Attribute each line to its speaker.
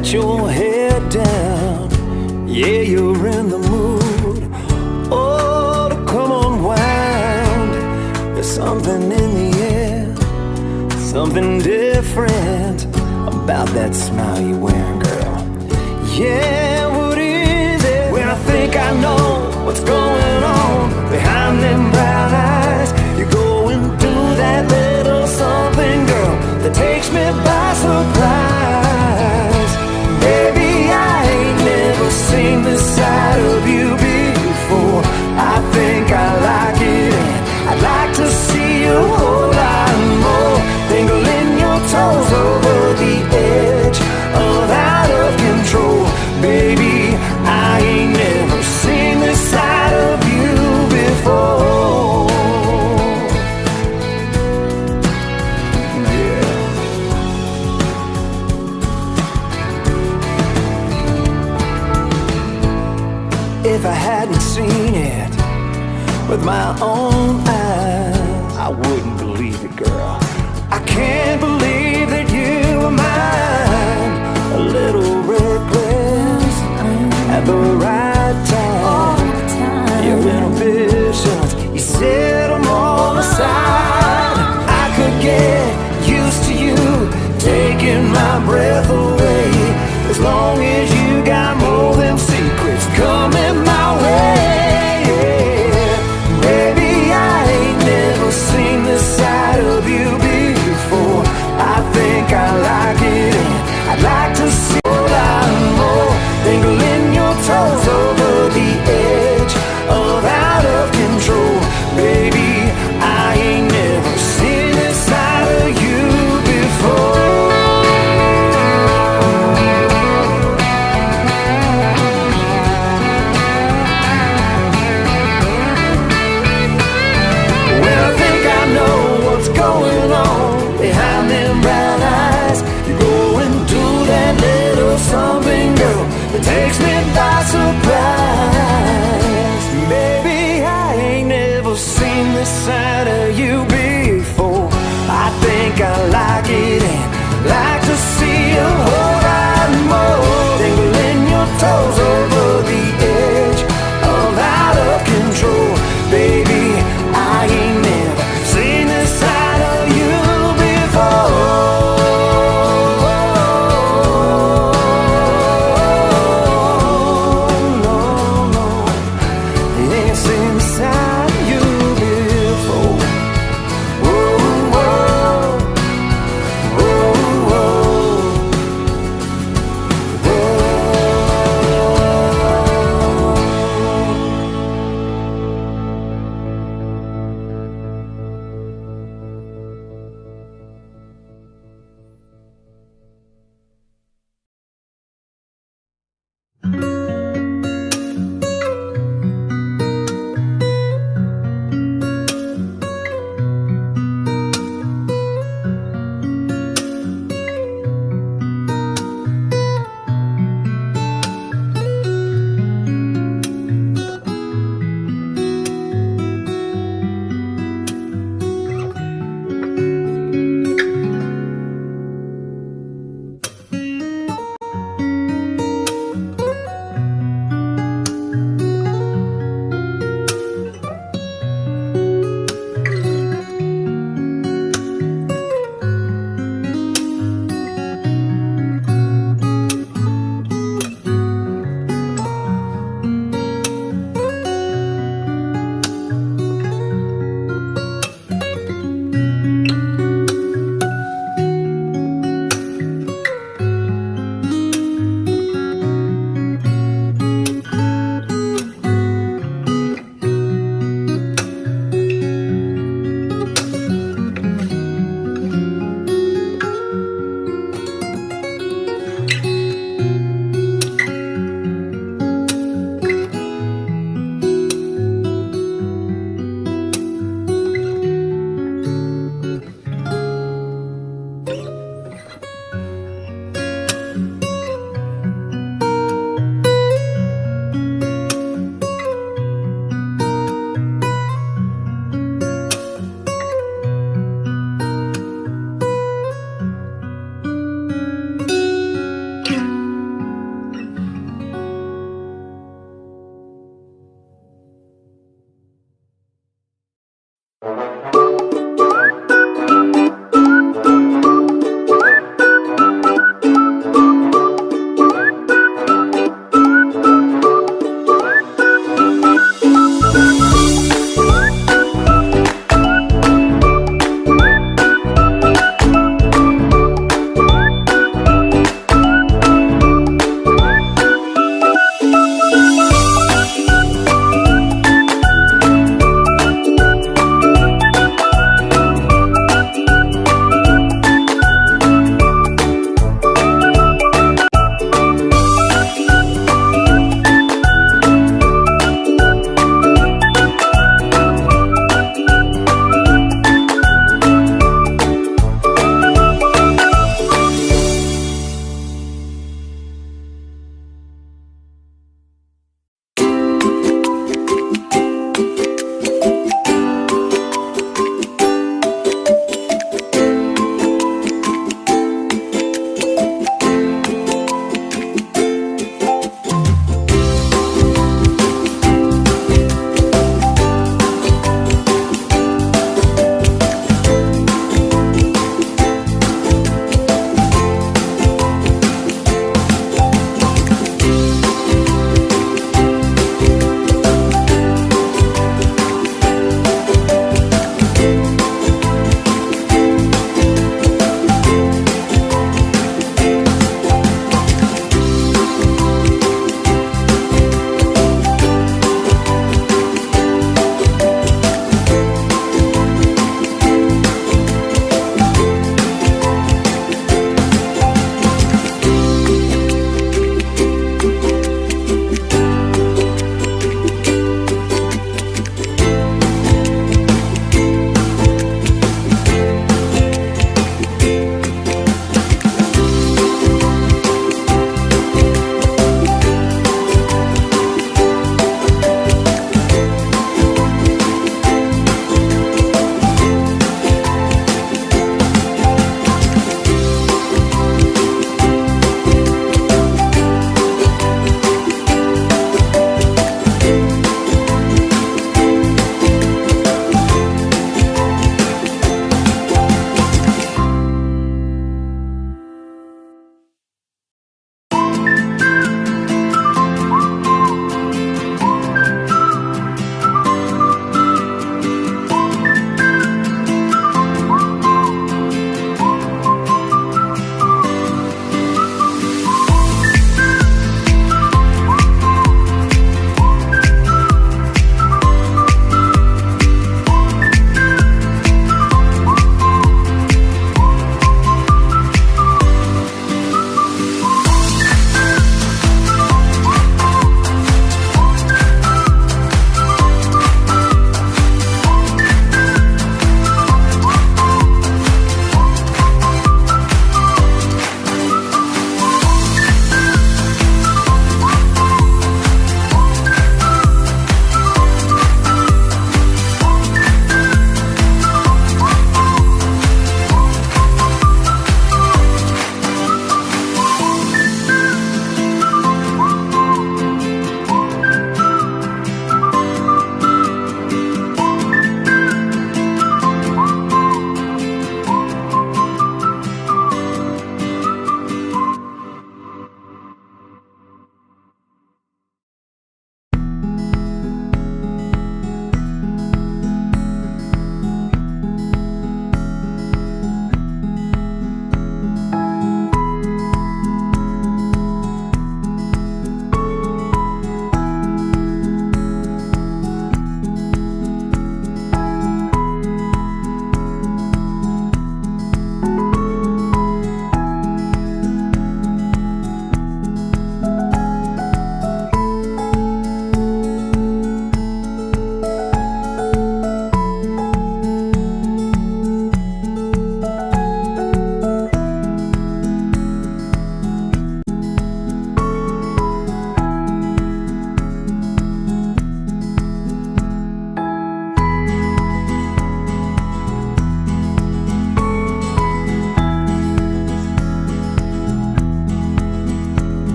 Speaker 1: let your head down. Yeah, you're in the mood. Oh, to come unwound. There's something in the air, something different about that smile you're wearing, girl. Yeah, what is it? When I think I know what's going on behind them brown eyes, you're going through that little something, girl, that takes me by surprise. Baby, I ain't never seen this side of you before. I think I like it, and I'd like to see you a whole lot more. Dangling your toes over the edge of out of control. Baby, I ain't never seen this side of you before. Yeah. If I hadn't seen it with my own eyes, I wouldn't believe it, girl. I can't believe that you were mine. A little reckless at the right time. Your inhibitions, you set them all aside. I could get used to you taking my breath away, as long as you got more than secrets coming my way. Baby, I ain't never seen this side of you before. I think I like it, and I'd like to see a lot more. Dangling your toes over the edge of out of control. Baby, I ain't never seen this side of you before. When I think I know what's going on behind them brown eyes, you're going through that little something, girl, that takes me